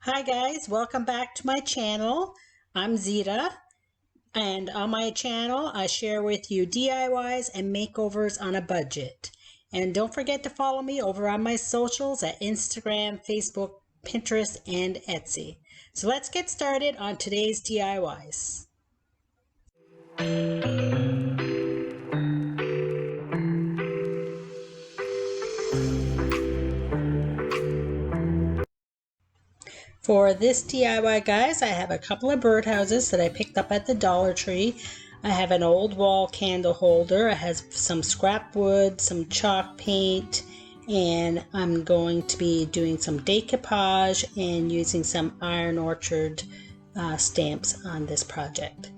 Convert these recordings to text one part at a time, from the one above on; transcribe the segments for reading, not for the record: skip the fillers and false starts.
Hi guys, welcome back to my channel. I'm Zita, and on my channel I share with you DIYs and makeovers on a budget. And don't forget to follow me over on my socials at Instagram, Facebook, Pinterest, and Etsy. So let's get started on today's DIYs. For this DIY, guys, I have a couple of birdhouses that I picked up at the Dollar Tree. I have an old wall candle holder. It has some scrap wood, some chalk paint, and I'm going to be doing some decoupage and using some Iron Orchard stamps on this project.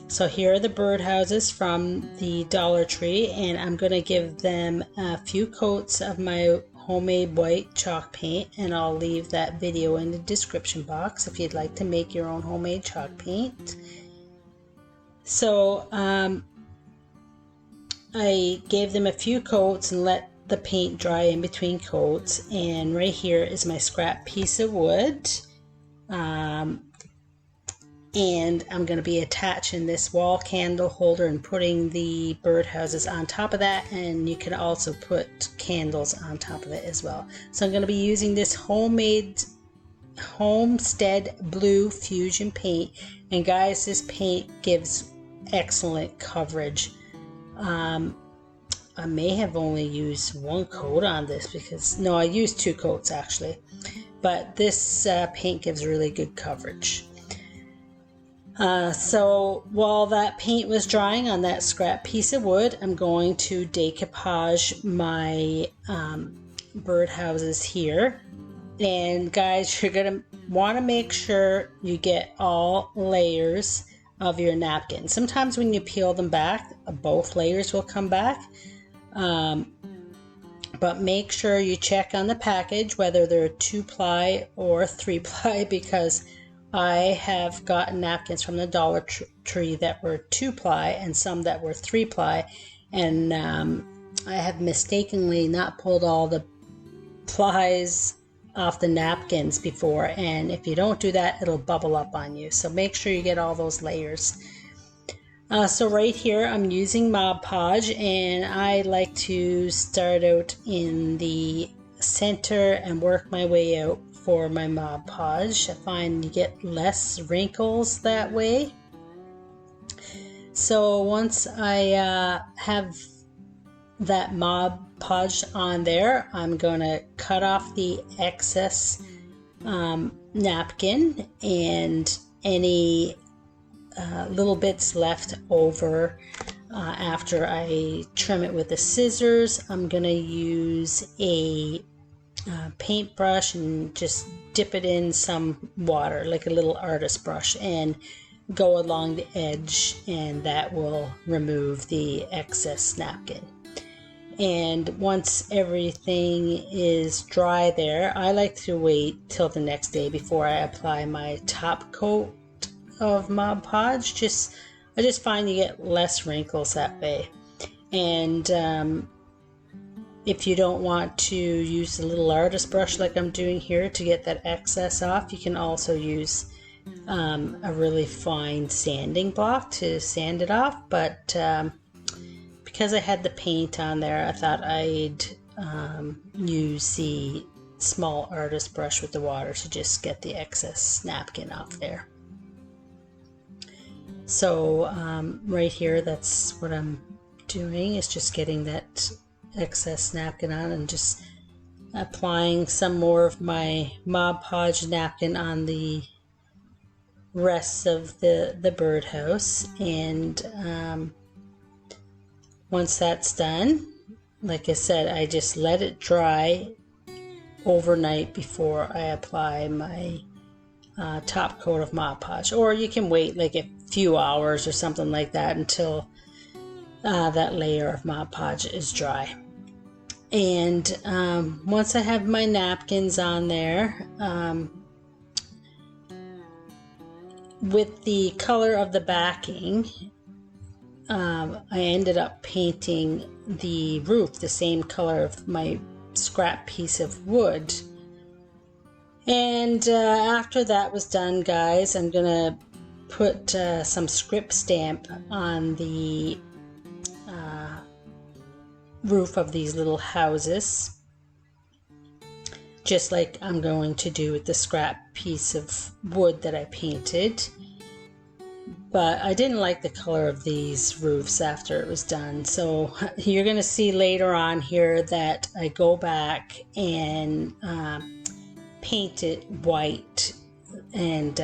So here are the birdhouses from the Dollar Tree, and I'm going to give them a few coats of my homemade white chalk paint, and I'll leave that video in the description box if you'd like to make your own homemade chalk paint. So I gave them a few coats and let the paint dry in between coats, and right here is my scrap piece of wood. And I'm going to be attaching this wall candle holder and putting the birdhouses on top of that, and you can also put candles on top of it as well. So I'm going to be using this homemade Homestead Blue Fusion paint, and guys, this paint gives excellent coverage. I may have only used one coat on this because no, I used two coats actually, but this paint gives really good coverage. So while that paint was drying on that scrap piece of wood, I'm going to decoupage my birdhouses here. And guys, you're going to want to make sure you get all layers of your napkin. Sometimes when you peel them back, both layers will come back. But make sure you check on the package whether they're 2-ply or 3-ply, because I have gotten napkins from the Dollar Tree that were 2-ply and some that were 3-ply, and I have mistakenly not pulled all the plies off the napkins before, and if you don't do that, it'll bubble up on you. So make sure you get all those layers. So right here I'm using Mod Podge, and I like to start out in the center and work my way out for my Mod Podge. I find you get less wrinkles that way. So once I have that Mod Podge on there, I'm going to cut off the excess napkin and any little bits left over. After I trim it with the scissors, I'm going to use a paintbrush and just dip it in some water like a little artist brush and go along the edge, and that will remove the excess napkin. And once everything is dry there, I like to wait till the next day before I apply my top coat of Mod Podge. I just find you get less wrinkles that way. And if you don't want to use the little artist brush like I'm doing here to get that excess off, you can also use a really fine sanding block to sand it off. But because I had the paint on there, I thought I'd use the small artist brush with the water to just get the excess napkin off there. So right here, that's what I'm doing, is just getting that excess napkin on and just applying some more of my Mod Podge napkin on the rest of the birdhouse. And once that's done, like I said, I just let it dry overnight before I apply my top coat of Mod Podge. Or you can wait like a few hours or something like that until that layer of Mod Podge is dry. And once I have my napkins on there, with the color of the backing, I ended up painting the roof the same color of my scrap piece of wood. And after that was done, guys, I'm gonna put some script stamp on the roof of these little houses, just like I'm going to do with the scrap piece of wood that I painted. But I didn't like the color of these roofs after it was done, so you're going to see later on here that I go back and paint it white. And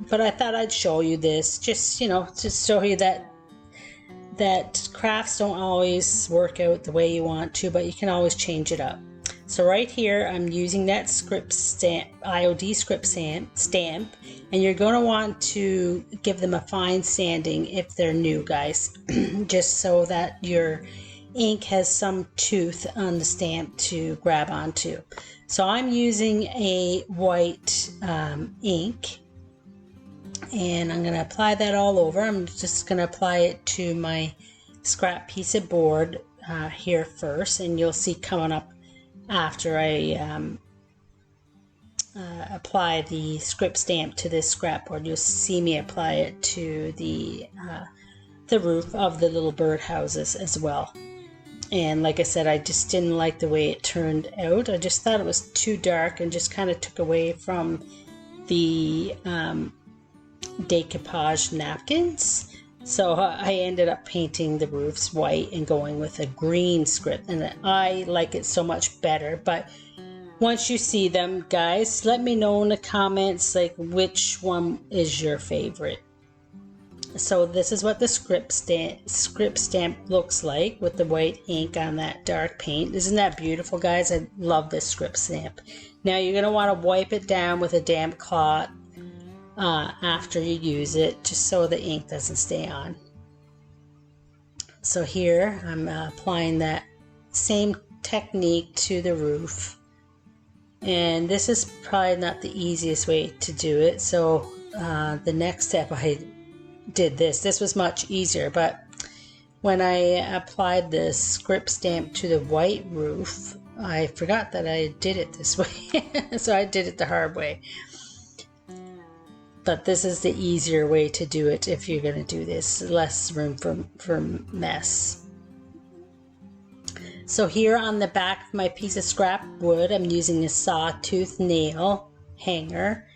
but I thought I'd show you this, just just show you that crafts don't always work out the way you want to, but you can always change it up. So right here I'm using that script stamp, IOD script stamp, and you're going to want to give them a fine sanding if they're new, guys, just so that your ink has some tooth on the stamp to grab onto. So I'm using a white ink, and I'm going to apply that all over. I'm just going to apply it to my scrap piece of board here first, and you'll see coming up after I apply the script stamp to this scrap board, you'll see me apply it to the roof of the little birdhouses as well. And like I said, I just didn't like the way it turned out. I just thought it was too dark and just kind of took away from the decoupage napkins. So I ended up painting the roofs white and going with a green script, and I like it so much better. But once you see them, guys, let me know in the comments like which one is your favorite. So this is what the script stamp looks like with the white ink on that dark paint. Isn't that beautiful, guys? I love this script stamp. Now you're going to want to wipe it down with a damp cloth after you use it, just so the ink doesn't stay on. So here I'm applying that same technique to the roof, and this is probably not the easiest way to do it. So the next step I did this was much easier, but when I applied the script stamp to the white roof, I forgot that I did it this way. So I did it the hard way. But this is the easier way to do it if you're going to do this. Less room for mess. So here on the back of my piece of scrap wood, I'm using a sawtooth nail hanger,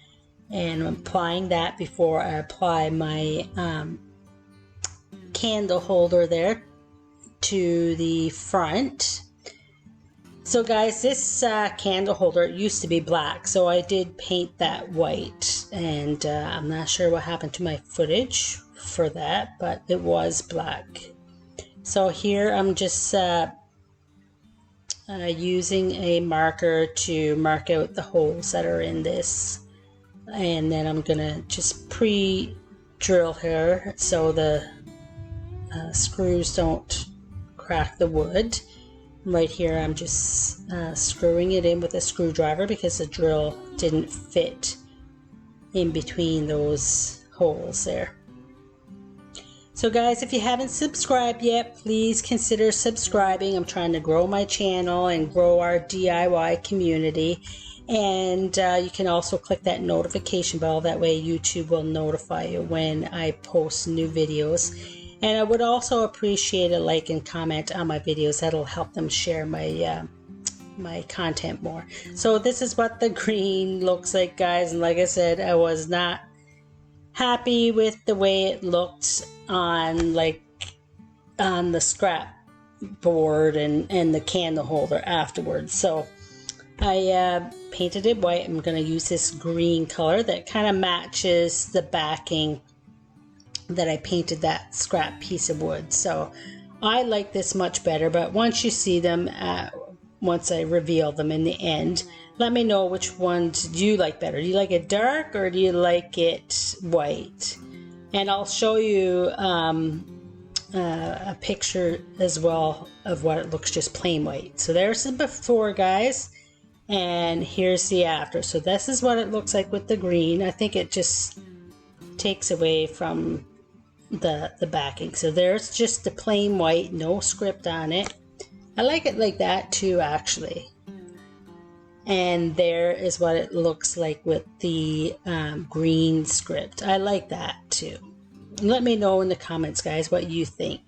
and I'm applying that before I apply my candle holder there to the front. So guys, this candle holder used to be black, so I did paint that white, and I'm not sure what happened to my footage for that, but it was black. So here I'm just using a marker to mark out the holes that are in this, and then I'm gonna just pre-drill here so the screws don't crack the wood. Right here I'm just screwing it in with a screwdriver because the drill didn't fit in between those holes there. So guys, if you haven't subscribed yet, please consider subscribing. I'm trying to grow my channel and grow our DIY community. And you can also click that notification bell. That way YouTube will notify you when I post new videos. And I would also appreciate a like and comment on my videos. That'll help them share my my content more. So this is what the green looks like, guys. And like I said, I was not happy with the way it looked on the scrap board and the candle holder afterwards. So I painted it white. I'm going to use this green color that kind of matches the backing that I painted that scrap piece of wood. So I like this much better, but once you see them, once I reveal them in the end, let me know which ones do you like better. Do you like it dark or do you like it white? And I'll show you a picture as well of what it looks just plain white. So there's the before, guys, and here's the after. So this is what it looks like with the green. I think it just takes away from the backing. So there's just the plain white, no script on it. I like it like that too, actually. And there is what it looks like with the green script. I like that too. Let me know in the comments, guys, what you think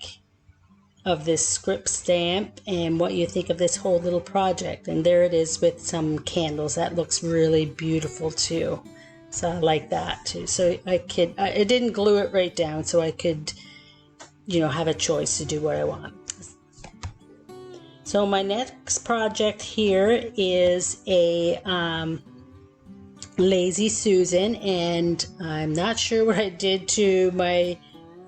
of this script stamp and what you think of this whole little project. And there it is with some candles. That looks really beautiful too. So I like that too. So I didn't glue it right down, so I could, you know, have a choice to do what I want. So my next project here is a Lazy Susan, and I'm not sure what I did to my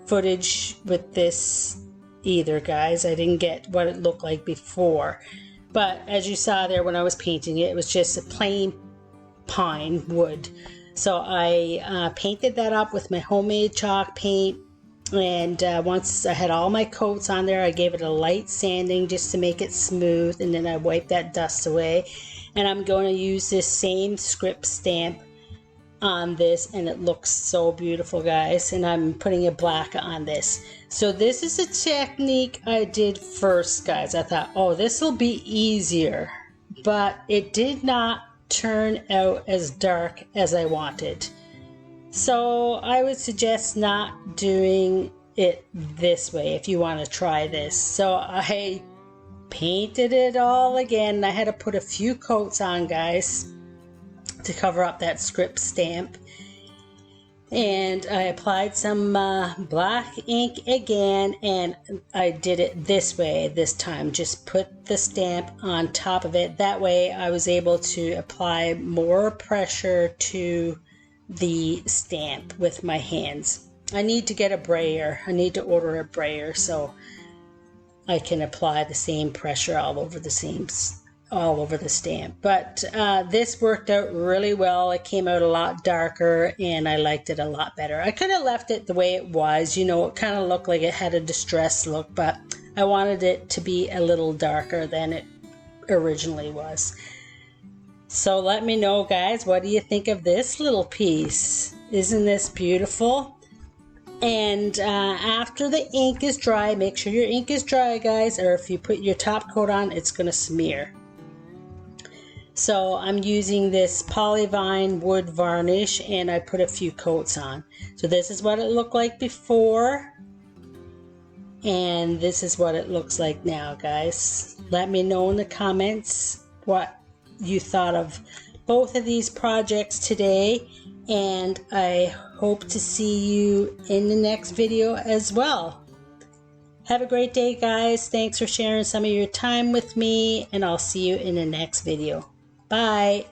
footage with this either, guys. I didn't get what it looked like before, but as you saw there when I was painting it, it was just a plain pine wood. So I painted that up with my homemade chalk paint, and once I had all my coats on there, I gave it a light sanding just to make it smooth, and then I wiped that dust away. And I'm going to use this same script stamp on this, and it looks so beautiful, guys. And I'm putting a black on this. So this is a technique I did first, guys. I thought, oh, this will be easier, but it did not turn out as dark as I wanted. So I would suggest not doing it this way if you want to try this. So I painted it all again. I had to put a few coats on, guys, to cover up that script stamp, and I applied some black ink again, and I did it this way this time. Just put the stamp on top of it. That way I was able to apply more pressure to the stamp with my hands. I need to get a brayer. I need to order a brayer so I can apply the same pressure all over the stamp. But this worked out really well. It came out a lot darker, and I liked it a lot better. I could have left it the way it was. You know, it kind of looked like it had a distressed look, but I wanted it to be a little darker than it originally was. So let me know, guys, what do you think of this little piece? Isn't this beautiful? And after the ink is dry, make sure your ink is dry, guys, or if you put your top coat on, it's going to smear. So I'm using this Polyvine wood varnish, and I put a few coats on. So this is what it looked like before, and this is what it looks like now, guys. Let me know in the comments what you thought of both of these projects today, and I hope to see you in the next video as well. Have a great day, guys. Thanks for sharing some of your time with me, and I'll see you in the next video. Bye.